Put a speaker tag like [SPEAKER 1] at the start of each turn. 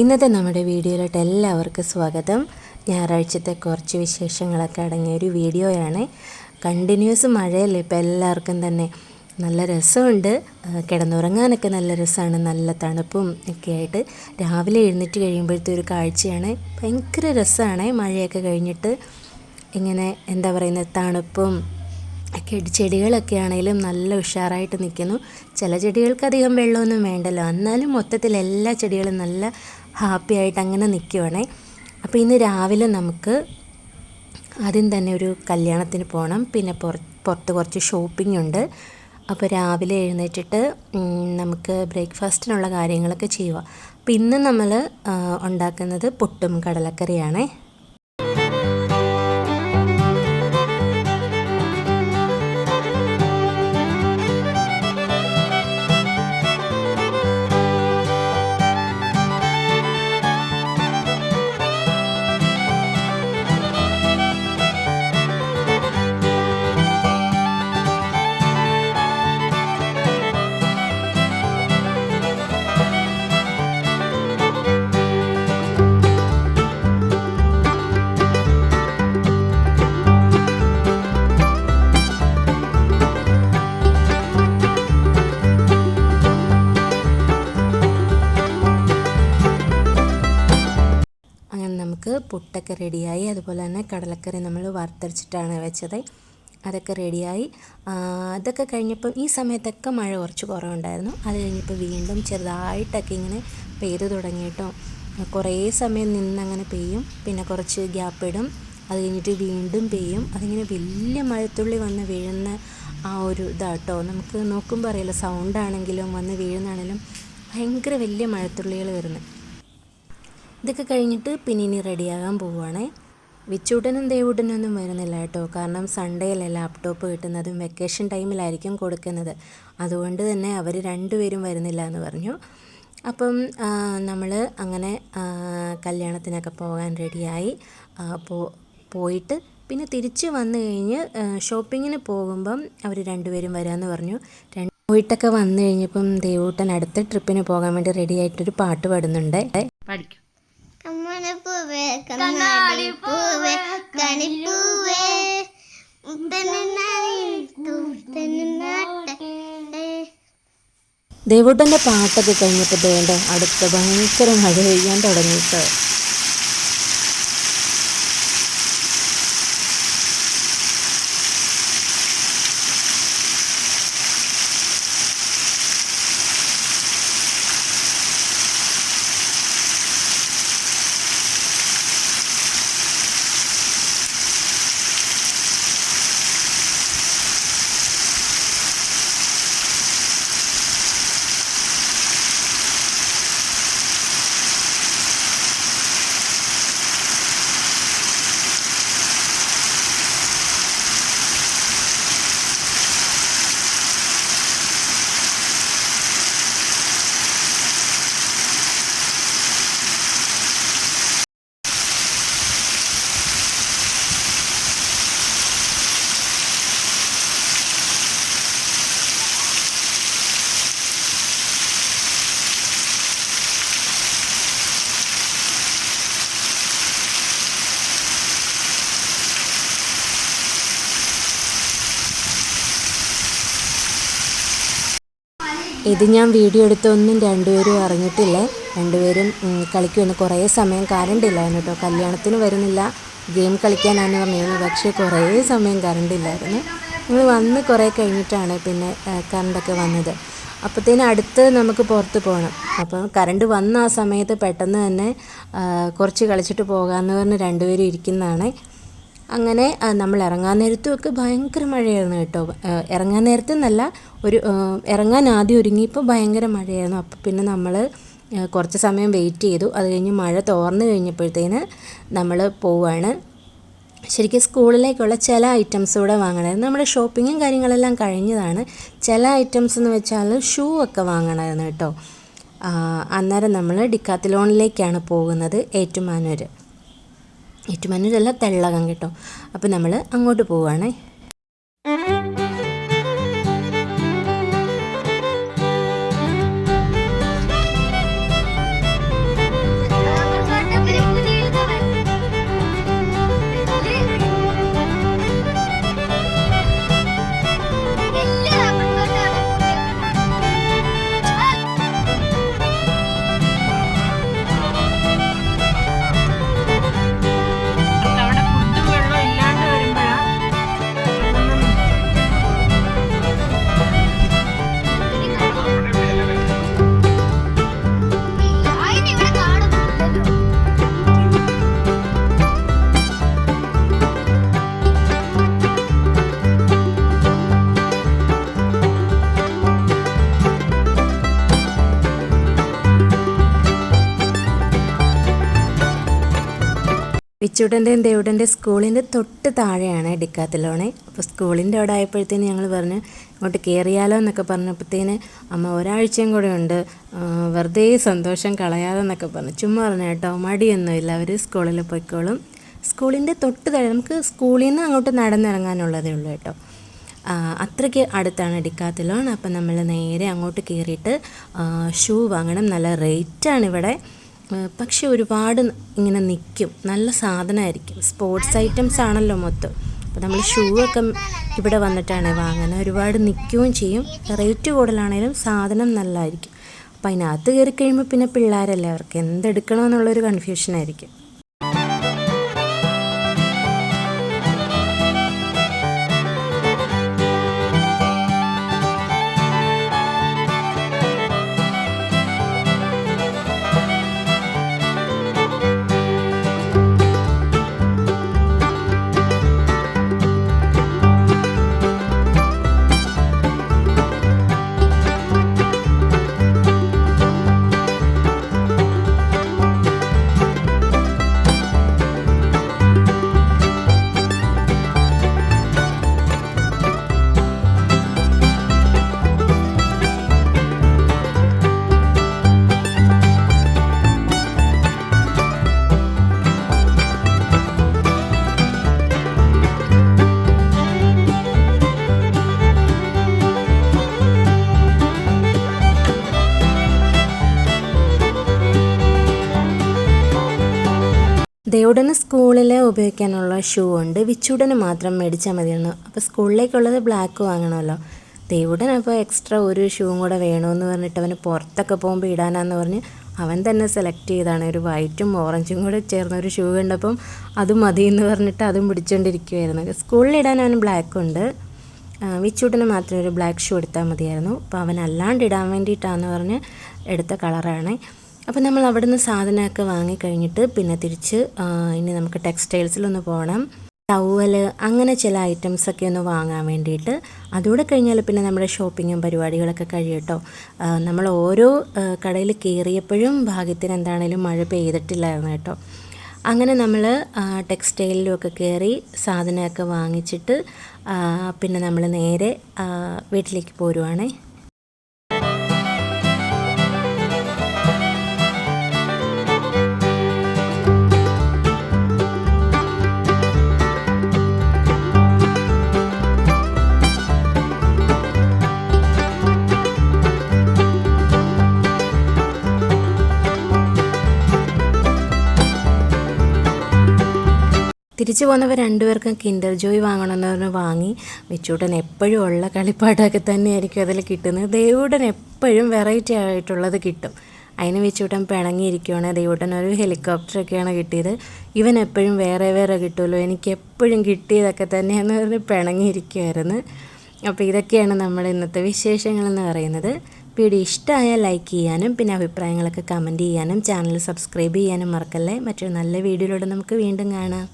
[SPEAKER 1] ഇന്നത്തെ നമ്മുടെ വീഡിയോയിലോട്ട് എല്ലാവർക്കും സ്വാഗതം. ഞായറാഴ്ചത്തെ കുറച്ച് വിശേഷങ്ങളൊക്കെ അടങ്ങിയ ഒരു വീഡിയോയാണ്. കണ്ടിന്യൂസ് മഴയല്ലേ ഇപ്പോൾ എല്ലാവർക്കും തന്നെ. നല്ല രസമുണ്ട്, കിടന്നുറങ്ങാനൊക്കെ നല്ല രസമാണ്. നല്ല തണുപ്പും ഒക്കെ ആയിട്ട് രാവിലെ എഴുന്നേറ്റ് കഴിയുമ്പോഴത്തെ ഒരു കാഴ്ചയാണ്. ഭയങ്കര രസമാണ്. മഴയൊക്കെ കഴിഞ്ഞിട്ട് ഇങ്ങനെ എന്താ പറയുന്നത്, തണുപ്പും ഒക്കെ ചെടികളൊക്കെ ആണെങ്കിലും നല്ല ഉഷാറായിട്ട് നിൽക്കുന്നു. ചില ചെടികൾക്ക് അധികം വെള്ളമൊന്നും വേണ്ടല്ലോ, എന്നാലും മൊത്തത്തിൽ എല്ലാ ചെടികളും നല്ല ഹാപ്പി ആയിട്ട് അങ്ങനെ നിൽക്കുവാണേ. അപ്പോൾ ഇന്ന് രാവിലെ നമുക്ക് ആദ്യം തന്നെ ഒരു കല്യാണത്തിന് പോകണം, പിന്നെ പുറത്ത് കുറച്ച് ഷോപ്പിംഗ് ഉണ്ട്. അപ്പോൾ രാവിലെ എഴുന്നേറ്റിട്ട് നമുക്ക് ബ്രേക്ക്ഫാസ്റ്റിനുള്ള കാര്യങ്ങളൊക്കെ ചെയ്യുക. അപ്പോൾ ഇന്ന് നമ്മൾ ഉണ്ടാക്കുന്നത് പുട്ടും കടലക്കറിയാണേ. നമുക്ക് പുട്ടൊക്കെ റെഡിയായി. അതുപോലെ തന്നെ കടലക്കറി നമ്മൾ വറുത്തരച്ചിട്ടാണ് വെച്ചത്, അതൊക്കെ റെഡിയായി. അതൊക്കെ കഴിഞ്ഞപ്പം ഈ സമയത്തൊക്കെ മഴ കുറച്ച് കുറവുണ്ടായിരുന്നു. അത് കഴിഞ്ഞപ്പോൾ വീണ്ടും ചെറുതായിട്ടൊക്കെ ഇങ്ങനെ പെയ്ത് തുടങ്ങിയിട്ടോ. കുറേ സമയം നിന്നങ്ങനെ പെയ്യും, പിന്നെ കുറച്ച് ഗ്യാപ്പ് ഇടും, അത് കഴിഞ്ഞിട്ട് വീണ്ടും പെയ്യും. അതിങ്ങനെ വലിയ മഴത്തുള്ളി വന്ന് വീഴുന്ന ആ ഒരു ഇതാട്ടോ. നമുക്ക് നോക്കുമ്പോൾ അറിയില്ല, സൗണ്ടാണെങ്കിലും വന്ന് വീഴുന്നാണെങ്കിലും ഭയങ്കര വലിയ മഴത്തുള്ളികൾ വരുന്നത്. ഇതൊക്കെ കഴിഞ്ഞിട്ട് പിന്നെ ഇനി റെഡിയാകാൻ പോവുകയാണേ. വിച്ചൂട്ടനും ദേവൂട്ടനും ഒന്നും വരുന്നില്ല കേട്ടോ, കാരണം സൺഡേയിലെ ലാപ്ടോപ്പ് കിട്ടുന്നതും വെക്കേഷൻ ടൈമിലായിരിക്കും കൊടുക്കുന്നത്. അതുകൊണ്ട് തന്നെ അവർ രണ്ടുപേരും വരുന്നില്ല എന്ന് പറഞ്ഞു. അപ്പം നമ്മൾ അങ്ങനെ കല്യാണത്തിനൊക്കെ പോകാൻ റെഡിയായി. പോയിട്ട് പിന്നെ തിരിച്ച് വന്നു കഴിഞ്ഞ് ഷോപ്പിങ്ങിന് പോകുമ്പം അവർ രണ്ടുപേരും വരാമെന്ന് പറഞ്ഞു. പോയിട്ടൊക്കെ വന്നു കഴിഞ്ഞപ്പം ദേവൂട്ടൻ അടുത്ത ട്രിപ്പിന് പോകാൻ വേണ്ടി റെഡി ആയിട്ടൊരു പാട്ട് പാടുന്നുണ്ട്.
[SPEAKER 2] പഠിക്കും. കമ്മനപ്പൂവേ കണ്ണാടിപ്പൂവേ കണിപ്പൂവേ
[SPEAKER 1] ദേവൂട്ടൻ്റെ പാട്ടൊക്കെ കഴിഞ്ഞപ്പോൾ വേണ്ട അടുത്ത ഭയങ്കര മഴ പെയ്യാൻ തുടങ്ങിയിട്ട്. ഇത് ഞാൻ വീഡിയോ എടുത്തൊന്നും രണ്ടുപേരും അറിഞ്ഞിട്ടില്ല. രണ്ടുപേരും കളിക്കുമെന്ന്. കുറേ സമയം കറണ്ടില്ലായിരുന്നു കേട്ടോ. കല്യാണത്തിന് വരുന്നില്ല, ഗെയിം കളിക്കാനാണ് പറഞ്ഞിരുന്നത്. പക്ഷേ കുറേ സമയം കറണ്ടില്ലായിരുന്നു. നമ്മൾ വന്ന് കുറേ കഴിഞ്ഞിട്ടാണ് പിന്നെ കറണ്ടൊക്കെ വന്നത്. അപ്പോഴത്തേനും അടുത്ത് നമുക്ക് പുറത്ത് പോകണം. അപ്പോൾ കറണ്ട് വന്ന ആ സമയത്ത് പെട്ടെന്ന് തന്നെ കുറച്ച് കളിച്ചിട്ട് പോകാമെന്ന് പറഞ്ഞ് രണ്ടുപേരും ഇരിക്കുന്നതാണ്. അങ്ങനെ നമ്മൾ ഇറങ്ങാൻ നേരത്തുമൊക്കെ ഭയങ്കര മഴയായിരുന്നു കേട്ടോ. ഇറങ്ങാൻ നേരത്തെന്നല്ല, ഇറങ്ങാൻ ആദ്യം ഒരുങ്ങിയപ്പോൾ ഭയങ്കര മഴയായിരുന്നു. അപ്പോൾ പിന്നെ നമ്മൾ കുറച്ച് സമയം വെയിറ്റ് ചെയ്തു. അത് കഴിഞ്ഞ് മഴ തോർന്നു കഴിഞ്ഞപ്പോഴത്തേന് നമ്മൾ പോവുകയാണ്. ശരിക്കും സ്കൂളിലേക്കുള്ള ചില ഐറ്റംസ് കൂടെ വാങ്ങണമായിരുന്നു. നമ്മുടെ ഷോപ്പിങ്ങും കാര്യങ്ങളെല്ലാം കഴിഞ്ഞതാണ്. ചില ഐറ്റംസ് എന്ന് വെച്ചാൽ ഷൂ ഒക്കെ വാങ്ങണമായിരുന്നു കേട്ടോ. അന്നേരം നമ്മൾ ഡിക്കാത്തലോണിലേക്കാണ് പോകുന്നത്, ഏറ്റുമാനൂരല്ല, തെള്ളകം കേട്ടോ. അപ്പോൾ നമ്മൾ അങ്ങോട്ട് പോവുകയാണേ. വിച്ചൂട്ടൻ്റെയും ദേവുടൻ്റെ സ്കൂളിൻ്റെ തൊട്ട് താഴെയാണ് ഡിക്കാത്തലോണെ. അപ്പോൾ സ്കൂളിൻ്റെ അവിടെ ആയപ്പോഴത്തേന് ഞങ്ങൾ പറഞ്ഞു ഇങ്ങോട്ട് കയറിയാലോ എന്നൊക്കെ പറഞ്ഞപ്പോഴത്തേന് അമ്മ ഒരാഴ്ചയും കൂടെ ഉണ്ട്, വെറുതെ സന്തോഷം കളയാതെ എന്നൊക്കെ പറഞ്ഞു. ചുമ്മാ പറഞ്ഞു കേട്ടോ, മടിയൊന്നുമില്ല, അവർ സ്കൂളിൽ പോയിക്കോളും. സ്കൂളിൻ്റെ തൊട്ട് താഴെ, നമുക്ക് സ്കൂളിൽ നിന്ന് അങ്ങോട്ട് നടന്നിറങ്ങാനുള്ളതേ ഉള്ളൂ കേട്ടോ. അത്രയ്ക്ക് അടുത്താണ് ഡിക്കാത്തലോൺ. അപ്പം നമ്മൾ നേരെ അങ്ങോട്ട് കയറിയിട്ട് ഷൂ വാങ്ങണം. നല്ല റേറ്റാണ് ഇവിടെ, പക്ഷെ ഒരുപാട് ഇങ്ങനെ നിൽക്കും, നല്ല സാധനമായിരിക്കും. സ്പോർട്സ് ഐറ്റംസ് ആണല്ലോ മൊത്തം. അപ്പോൾ നമ്മൾ ഷൂ ഒക്കെ ഇവിടെ വന്നിട്ടാണ് വാങ്ങുന്നത്. ഒരുപാട് നിൽക്കുകയും ചെയ്യും, റേറ്റ് കൂടുതലാണെങ്കിലും സാധനം നല്ലതായിരിക്കും. അപ്പോൾ അതിനകത്ത് കയറി കഴിയുമ്പോൾ പിന്നെ പിള്ളേരല്ലേ, അവർക്ക് എന്തെടുക്കണമെന്നുള്ളൊരു കൺഫ്യൂഷനായിരിക്കും. ദേവുടന് സ്കൂളിൽ ഉപയോഗിക്കാനുള്ള ഷൂ ഉണ്ട്, വിച്ചൂടന് മാത്രം മേടിച്ചാൽ മതിയാണ്. അപ്പോൾ സ്കൂളിലേക്കുള്ളത് ബ്ലാക്ക് വാങ്ങണമല്ലോ. ദേവുടൻ അപ്പോൾ എക്സ്ട്രാ ഒരു ഷൂവും കൂടെ വേണമെന്ന് പറഞ്ഞിട്ട് അവന് പുറത്തൊക്കെ പോകുമ്പോൾ ഇടാനാന്ന് പറഞ്ഞ് അവൻ തന്നെ സെലക്ട് ചെയ്താണ്. ഒരു വൈറ്റും ഓറഞ്ചും കൂടെ ചേർന്നൊരു ഷൂ കണ്ടപ്പം അത് മതി എന്ന് പറഞ്ഞിട്ട് അതും പിടിച്ചുകൊണ്ടിരിക്കുമായിരുന്നു. സ്കൂളിലിടാൻ അവന് ബ്ലാക്ക് ഉണ്ട്, വിച്ചൂടന് മാത്രം ഒരു ബ്ലാക്ക് ഷൂ എടുത്താൽ മതിയായിരുന്നു. അപ്പോൾ അവൻ അല്ലാണ്ട് ഇടാൻ വേണ്ടിയിട്ടാണെന്ന് പറഞ്ഞ് എടുത്ത കളറാണ്. അപ്പോൾ നമ്മൾ അവിടെ നിന്ന് സാധനമൊക്കെ വാങ്ങിക്കഴിഞ്ഞിട്ട് പിന്നെ തിരിച്ച് ഇനി നമുക്ക് ടെക്സ്റ്റൈൽസിലൊന്ന് പോകണം. ടവല് അങ്ങനെ ചില ഐറ്റംസൊക്കെ ഒന്ന് വാങ്ങാൻ വേണ്ടിയിട്ട്. അതുകൂടെ കഴിഞ്ഞാൽ പിന്നെ നമ്മുടെ ഷോപ്പിങ്ങും പരിപാടികളൊക്കെ കഴിയട്ടോ. നമ്മൾ ഓരോ കടയിൽ കയറിയപ്പോഴും ഭാഗ്യത്തിന് എന്താണേലും മഴ പെയ്തിട്ടില്ലായിരുന്നു കേട്ടോ. അങ്ങനെ നമ്മൾ ടെക്സ്റ്റൈലിലും ഒക്കെ കയറി സാധനമൊക്കെ വാങ്ങിച്ചിട്ട് പിന്നെ നമ്മൾ നേരെ വീട്ടിലേക്ക് പോരുവാണേ. തിരിച്ചു പോന്നവർ രണ്ടുപേർക്കും കിൻഡർ ജോയ് വാങ്ങണമെന്ന് പറഞ്ഞ് വാങ്ങി. വിച്ചൂട്ടൻ എപ്പോഴും ഉള്ള കളിപ്പാട്ടൊക്കെ തന്നെയായിരിക്കും അതിൽ കിട്ടുന്നത്. ദേവുടൻ എപ്പോഴും വെറൈറ്റി ആയിട്ടുള്ളത് കിട്ടും. അതിന് വിച്ചൂട്ടൻ പിണങ്ങിയിരിക്കുകയാണ്. ദേവുട്ടൻ ഒരു ഹെലികോപ്റ്ററൊക്കെയാണ് കിട്ടിയത്, ഇവൻ എപ്പോഴും വേറെ വേറെ കിട്ടുമല്ലോ, എനിക്ക് എപ്പോഴും കിട്ടിയതൊക്കെ തന്നെയാണെന്ന് പറഞ്ഞ് പിണങ്ങിയിരിക്കുമായിരുന്നു. അപ്പോൾ ഇതൊക്കെയാണ് നമ്മുടെ ഇന്നത്തെ വിശേഷങ്ങളെന്ന് പറയുന്നത്. വീഡിയോ ഇഷ്ടമായാൽ ലൈക്ക് ചെയ്യാനും പിന്നെ അഭിപ്രായങ്ങളൊക്കെ കമൻറ്റ് ചെയ്യാനും ചാനൽ സബ്സ്ക്രൈബ് ചെയ്യാനും മറക്കല്ലേ. മറ്റൊരു നല്ല വീഡിയോയിലൂടെ നമുക്ക് വീണ്ടും കാണാം.